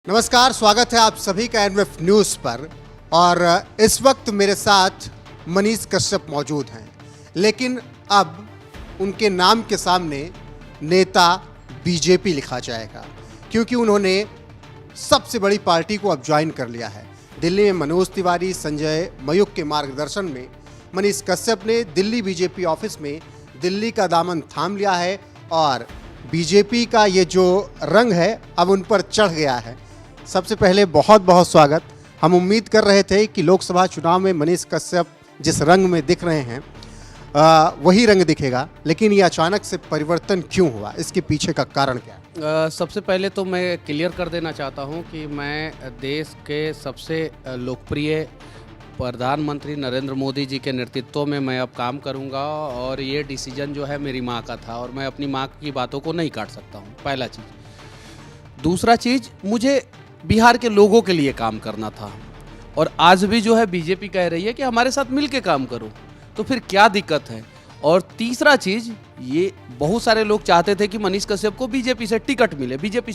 नमस्कार, स्वागत है आप सभी का एनएफ न्यूज़ पर। और इस वक्त मेरे साथ मनीष कश्यप मौजूद हैं, लेकिन अब उनके नाम के सामने नेता बीजेपी लिखा जाएगा, क्योंकि उन्होंने सबसे बड़ी पार्टी को अब ज्वाइन कर लिया है। दिल्ली में मनोज तिवारी, संजय मयूख के मार्गदर्शन में मनीष कश्यप ने दिल्ली बीजेपी ऑफिस में दिल्ली का दामन थाम लिया है और बीजेपी का ये जो रंग है अब उन पर चढ़ गया है। सबसे पहले बहुत बहुत स्वागत। हम उम्मीद कर रहे थे कि लोकसभा चुनाव में मनीष कश्यप जिस रंग में दिख रहे हैं वही रंग दिखेगा, लेकिन ये अचानक से परिवर्तन क्यों हुआ, इसके पीछे का कारण क्या है? सबसे पहले तो मैं क्लियर कर देना चाहता हूं कि मैं देश के सबसे लोकप्रिय प्रधानमंत्री नरेंद्र मोदी जी के नेतृत्व में मैं अब काम करूंगा और ये डिसीजन जो है मेरी मां का था और मैं अपनी मां की बातों को नहीं काट सकता हूं, पहला चीज़। दूसरा चीज़, मुझे बिहार के लोगों के लिए काम करना था और आज भी जो है बीजेपी कह रही है कि हमारे साथ मिल के काम करो, तो फिर क्या दिक्कत है। और तीसरा चीज़, ये बहुत सारे लोग चाहते थे कि मनीष कश्यप को बीजेपी से टिकट मिले, बीजेपी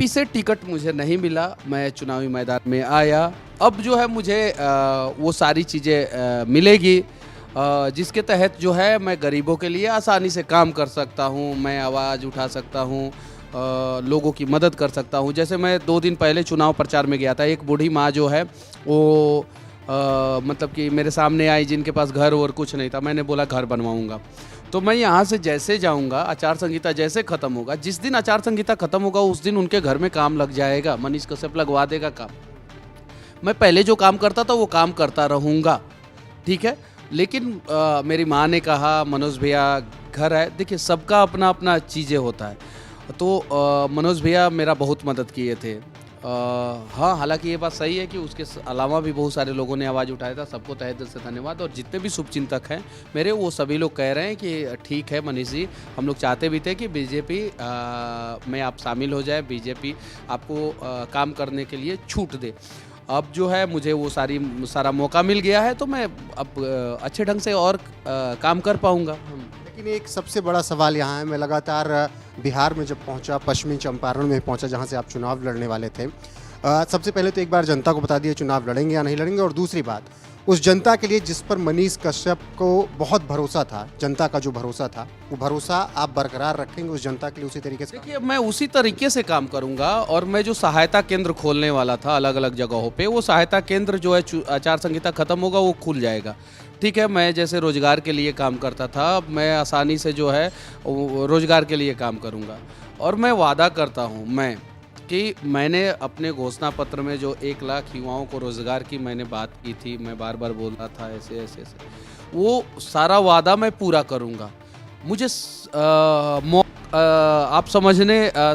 से टिकट मुझे नहीं मिला। मैं चुनावी मैदान में आया, अब जो है मुझे वो सारी चीज़ें मिलेगी जिसके तहत जो है मैं गरीबों के लिए आसानी से काम कर सकता हूँ, मैं आवाज़ उठा सकता हूँ, लोगों की मदद कर सकता हूँ। जैसे मैं 2 दिन पहले चुनाव प्रचार में गया था, एक बूढ़ी माँ जो है वो मतलब कि मेरे सामने आई जिनके पास घर और कुछ नहीं था। मैंने बोला घर बनवाऊंगा, तो मैं यहाँ से जैसे जाऊँगा, आचार संहिता जैसे ख़त्म होगा, जिस दिन आचार संहिता ख़त्म होगा उस दिन उनके घर में काम लग जाएगा, मनीष कश्यप लगवा देगा काम। मैं पहले जो काम करता था वो काम करता रहूँगा, ठीक है। लेकिन मेरी माँ ने कहा मनोज भैया घर है, देखिए सबका अपना अपना चीज़ें होता है, तो मनोज भैया मेरा बहुत मदद किए थे। हाँ, हालांकि ये बात सही है कि उसके अलावा भी बहुत सारे लोगों ने आवाज़ उठाया था, सबको तहे दिल से धन्यवाद। और जितने भी शुभचिंतक हैं मेरे, वो सभी लोग कह रहे हैं कि ठीक है मनीष जी, हम लोग चाहते भी थे कि बीजेपी में आप शामिल हो जाए, बीजेपी आपको काम करने के लिए छूट दे। अब जो है मुझे वो सारा मौका मिल गया है, तो मैं अब अच्छे ढंग से और काम कर पाऊँगा। लेकिन एक सबसे बड़ा सवाल यहाँ है, मैं लगातार बिहार में जब पहुँचा, पश्चिमी चंपारण में पहुँचा जहाँ से आप चुनाव लड़ने वाले थे, सबसे पहले तो एक बार जनता को बता दिया चुनाव लड़ेंगे या नहीं लड़ेंगे, और दूसरी बात उस जनता के लिए जिस पर मनीष कश्यप को बहुत भरोसा था, जनता का जो भरोसा था, वो भरोसा आप बरकरार रखेंगे उस जनता के लिए उसी तरीके से? देखिए, मैं उसी तरीके से काम करूंगा और मैं जो सहायता केंद्र खोलने वाला था अलग अलग जगहों पे, वो सहायता केंद्र जो है आचार संहिता खत्म होगा वो खुल जाएगा, ठीक है। मैं जैसे रोजगार के लिए काम करता था, अब मैं आसानी से जो है रोजगार के लिए काम करूंगा। और मैं वादा करता हूं मैं कि मैंने अपने घोषणा पत्र में जो 1 लाख युवाओं को रोज़गार की मैंने बात की थी, मैं बार बार बोल रहा था ऐसे, वो सारा वादा मैं पूरा करूंगा। मुझे आप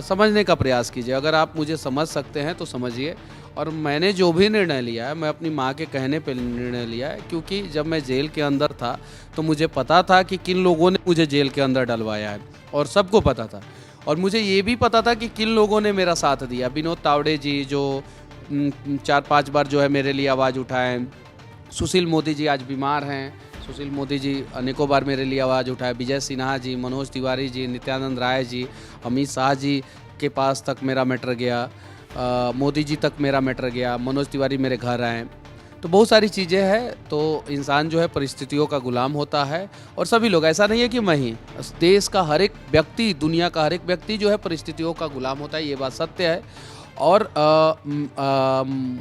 समझने का प्रयास कीजिए, अगर आप मुझे समझ सकते हैं तो समझिए। और मैंने जो भी निर्णय लिया है, मैं अपनी माँ के कहने पे निर्णय लिया है, क्योंकि जब मैं जेल के अंदर था तो मुझे पता था कि किन लोगों ने मुझे जेल के अंदर डलवाया है, और सबको पता था। और मुझे ये भी पता था कि किन लोगों ने मेरा साथ दिया। विनोद तावड़े जी जो 4-5 बार जो है मेरे लिए आवाज़ उठाए, सुशील मोदी जी आज बीमार हैं, सुशील मोदी जी अनेकों बार मेरे लिए आवाज़ उठाए, विजय सिन्हा जी, मनोज तिवारी जी, नित्यानंद राय जी, अमित शाह जी के पास तक मेरा मैटर गया, मोदी जी तक मेरा मैटर गया, मनोज तिवारी मेरे घर आए। तो बहुत सारी चीज़ें हैं। तो इंसान जो है परिस्थितियों का गुलाम होता है, और सभी लोग, ऐसा नहीं है कि मैं ही, देश का हर एक व्यक्ति, दुनिया का हर एक व्यक्ति जो है परिस्थितियों का गुलाम होता है, ये बात सत्य है। और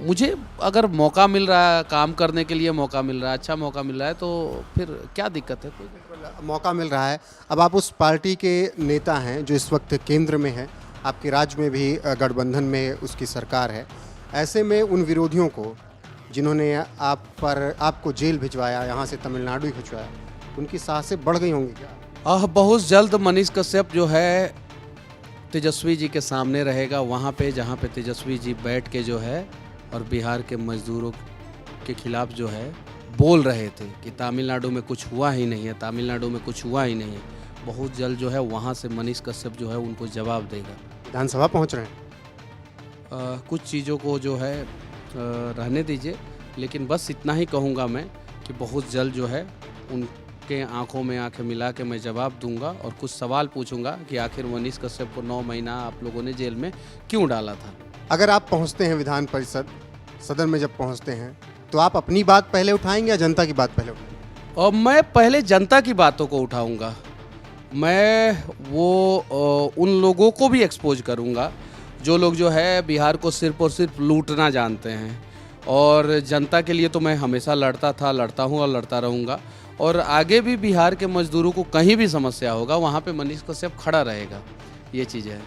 मुझे अगर मौका मिल रहा है, काम करने के लिए मौका मिल रहा है, अच्छा मौका मिल रहा है, तो फिर क्या दिक्कत है? कोई मौका मिल रहा है। अब आप उस पार्टी के नेता हैं जो इस वक्त केंद्र में है, आपके राज्य में भी गठबंधन में उसकी सरकार है। ऐसे में उन विरोधियों को जिन्होंने आपको जेल भिजवाया, यहाँ से तमिलनाडु भिजवाया, उनकी सांसें बढ़ गई होंगी क्या? बहुत जल्द मनीष कश्यप जो है तेजस्वी जी के सामने रहेगा, वहाँ पे जहाँ पे तेजस्वी जी बैठ के जो है और बिहार के मजदूरों के खिलाफ जो है बोल रहे थे कि तमिलनाडु में कुछ हुआ ही नहीं है, तमिलनाडु में कुछ हुआ ही नहीं है। बहुत जल्द जो है वहाँ से मनीष कश्यप जो है उनको जवाब देगा। विधानसभा पहुँच रहे हैं? कुछ चीज़ों को जो है रहने दीजिए, लेकिन बस इतना ही कहूँगा मैं कि बहुत जल्द जो है आपके आंखों में आंखें मिला के मैं जवाब दूंगा और कुछ सवाल पूछूंगा कि आखिर मनीष कश्यप को 9 महीना आप लोगों ने जेल में क्यों डाला था। अगर आप पहुंचते हैं विधान परिषद सदन में, जब पहुंचते हैं तो आप अपनी बात पहले उठाएंगे या जनता की बात पहले उठाएंगे? और मैं पहले जनता की बातों को उठाऊंगा। मैं उन लोगों को भी एक्सपोज करूंगा जो लोग जो है बिहार को सिर्फ और सिर्फ लूटना जानते हैं। और जनता के लिए तो मैं हमेशा लड़ता था, लड़ता हूं और लड़ता रहूंगा। और आगे भी बिहार के मजदूरों को कहीं भी समस्या होगा वहाँ पे मनीष कश्यप खड़ा रहेगा। ये चीज़ है।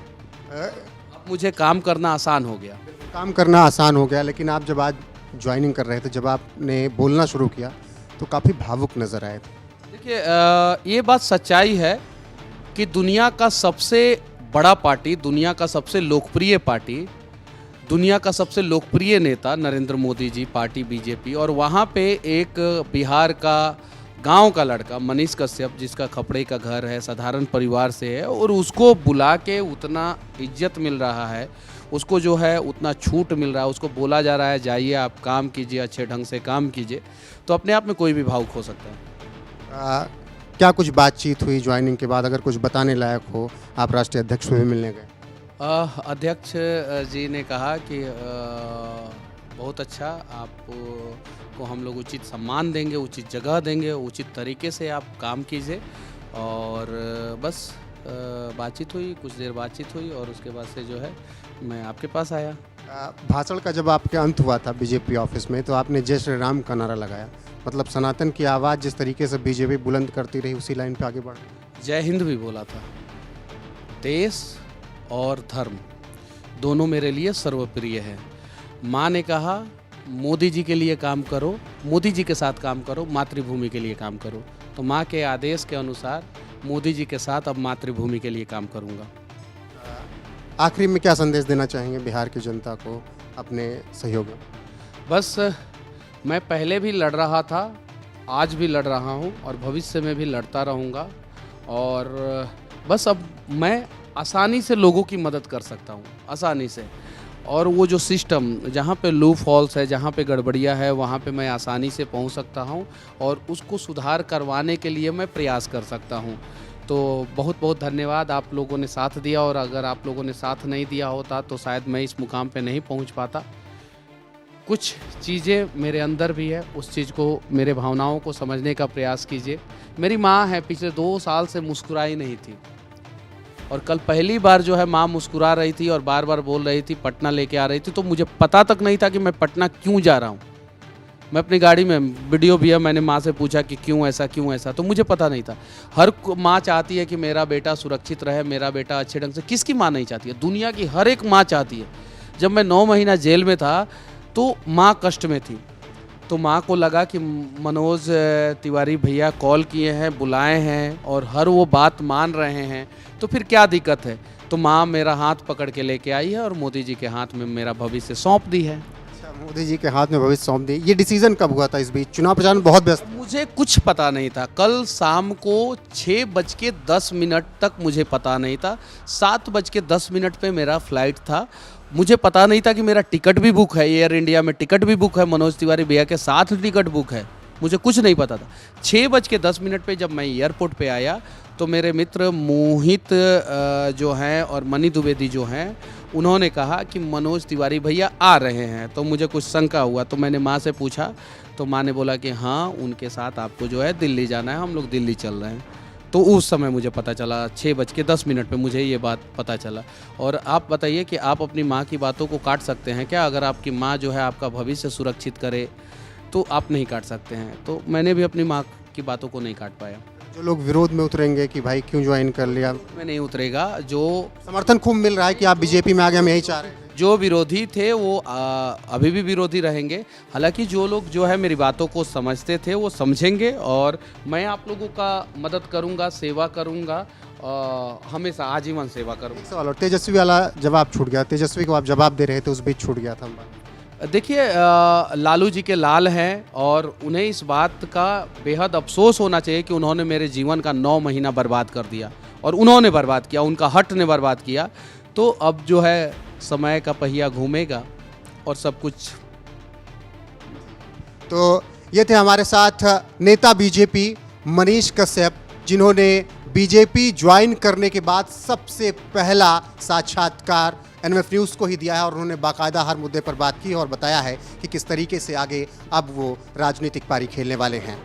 अब मुझे काम करना आसान हो गया। काम करना आसान हो गया, लेकिन आप जब आज ज्वाइनिंग कर रहे थे, जब आपने बोलना शुरू किया तो काफ़ी भावुक नज़र आए थे। देखिए, ये बात सच्चाई है कि दुनिया का सबसे बड़ा पार्टी, दुनिया का सबसे लोकप्रिय पार्टी, दुनिया का सबसे लोकप्रिय नेता नरेंद्र मोदी जी, पार्टी बीजेपी, और वहाँ पे एक बिहार का गांव का लड़का मनीष कश्यप जिसका खपड़े का घर है, साधारण परिवार से है, और उसको बुला के उतना इज्जत मिल रहा है, उसको जो है उतना छूट मिल रहा है, उसको बोला जा रहा है जाइए आप काम कीजिए, अच्छे ढंग से काम कीजिए, तो अपने आप में कोई भी भावुक हो सकता है। क्या कुछ बातचीत हुई ज्वाइनिंग के बाद? अगर कुछ बताने लायक हो, आप राष्ट्रीय अध्यक्ष से भी मिलने गए? अध्यक्ष जी ने कहा कि बहुत अच्छा, आपको हम लोग उचित सम्मान देंगे, उचित जगह देंगे, उचित तरीके से आप काम कीजिए। और बस बातचीत हुई, कुछ देर बातचीत हुई और उसके बाद से जो है मैं आपके पास आया। भाषण का जब आपके अंत हुआ था बीजेपी ऑफिस में, तो आपने जय श्री राम का नारा लगाया। मतलब सनातन की आवाज़ जिस तरीके से बीजेपी बुलंद करती रही, उसी लाइन पे आगे बढ़। जय हिंद भी बोला था। देश और धर्म दोनों मेरे लिए सर्वप्रिय है। माँ ने कहा मोदी जी के लिए काम करो, मोदी जी के साथ काम करो, मातृभूमि के लिए काम करो। तो माँ के आदेश के अनुसार मोदी जी के साथ अब मातृभूमि के लिए काम करूँगा। आखिरी में क्या संदेश देना चाहेंगे बिहार की जनता को अपने सहयोग में? बस मैं पहले भी लड़ रहा था, आज भी लड़ रहा हूँ और भविष्य में भी लड़ता रहूँगा। और बस अब मैं आसानी से लोगों की मदद कर सकता हूँ, आसानी से। और वो जो सिस्टम जहाँ पे लूप हॉल्स है, जहाँ पे गड़बड़ियाँ है, वहाँ पे मैं आसानी से पहुँच सकता हूँ और उसको सुधार करवाने के लिए मैं प्रयास कर सकता हूँ। तो बहुत बहुत धन्यवाद, आप लोगों ने साथ दिया, और अगर आप लोगों ने साथ नहीं दिया होता तो शायद मैं इस मुकाम पे नहीं पहुँच पाता। कुछ चीज़ें मेरे अंदर भी है, उस चीज़ को, मेरे भावनाओं को समझने का प्रयास कीजिए। मेरी माँ है, पिछले 2 साल से मुस्कुराई नहीं थी, और कल पहली बार जो है माँ मुस्कुरा रही थी और बार बार बोल रही थी पटना लेके आ रही थी। तो मुझे पता तक नहीं था कि मैं पटना क्यों जा रहा हूँ। मैं अपनी गाड़ी में, वीडियो भी है, मैंने माँ से पूछा कि क्यों ऐसा, तो मुझे पता नहीं था। हर माँ चाहती है कि मेरा बेटा सुरक्षित रहे, मेरा बेटा अच्छे ढंग से, किसकी माँ नहीं चाहती है? दुनिया की हर एक माँ चाहती है। जब मैं 9 महीना जेल में था तो माँ कष्ट में थी, तो माँ को लगा कि मनोज तिवारी भैया कॉल किए हैं, बुलाए हैं और हर वो बात मान रहे हैं, तो फिर क्या दिक्कत है। तो माँ मेरा हाथ पकड़ के लेके आई है और मोदी जी के हाथ में मेरा भविष्य सौंप दी है। अच्छा, मोदी जी के हाथ में भविष्य सौंप दी। ये डिसीजन कब हुआ था? इस बीच चुनाव प्रचार में बहुत व्यस्त। मुझे कुछ पता नहीं था। कल शाम को 6:10 तक मुझे पता नहीं था। 7:10 पे मेरा फ्लाइट था। मुझे पता नहीं था कि मेरा टिकट भी बुक है, एयर इंडिया में टिकट भी बुक है, मनोज तिवारी भैया के साथ टिकट बुक है। मुझे कुछ नहीं पता था। 6:10 पे जब मैं एयरपोर्ट पे आया तो मेरे मित्र मोहित जो हैं और मनी द्विवेदी जो हैं, उन्होंने कहा कि मनोज तिवारी भैया आ रहे हैं। तो मुझे कुछ शंका हुआ, तो मैंने माँ से पूछा, तो माँ ने बोला कि हाँ, उनके साथ आपको जो है दिल्ली जाना है, हम लोग दिल्ली चल रहे हैं। तो उस समय मुझे पता चला, 6:10 पे मुझे ये बात पता चला। और आप बताइए कि आप अपनी माँ की बातों को काट सकते हैं क्या? अगर आपकी माँ जो है आपका भविष्य सुरक्षित करे तो आप नहीं काट सकते हैं। तो मैंने भी अपनी माँ की बातों को नहीं काट पाया। जो लोग विरोध में उतरेंगे कि भाई क्यों ज्वाइन कर लिया, मैं नहीं उतरेगा। जो समर्थन खूब मिल रहा है कि आप बीजेपी में आ गए, हम यही चाह रहे हैं। जो विरोधी थे वो अभी भी विरोधी रहेंगे। हालांकि जो लोग जो है मेरी बातों को समझते थे वो समझेंगे, और मैं आप लोगों का मदद करूंगा, सेवा करूंगा, हमेशा आजीवन सेवा करूंगा। एक सवाल और, तेजस्वी वाला जवाब छूट गया। तेजस्वी को आप जवाब दे रहे थे, उस बीच छूट गया था। देखिए, लालू जी के लाल हैं और उन्हें इस बात का बेहद अफसोस होना चाहिए कि उन्होंने मेरे जीवन का 9 महीना बर्बाद कर दिया, और उन्होंने बर्बाद किया, उनका हट ने बर्बाद किया। तो अब जो है समय का पहिया घूमेगा और सब कुछ। तो ये थे हमारे साथ नेता बीजेपी मनीष कश्यप, जिन्होंने बीजेपी ज्वाइन करने के बाद सबसे पहला साक्षात्कार एनएमएफ न्यूज़ को ही दिया है और उन्होंने बाकायदा हर मुद्दे पर बात की और बताया है कि किस तरीके से आगे अब वो राजनीतिक पारी खेलने वाले हैं।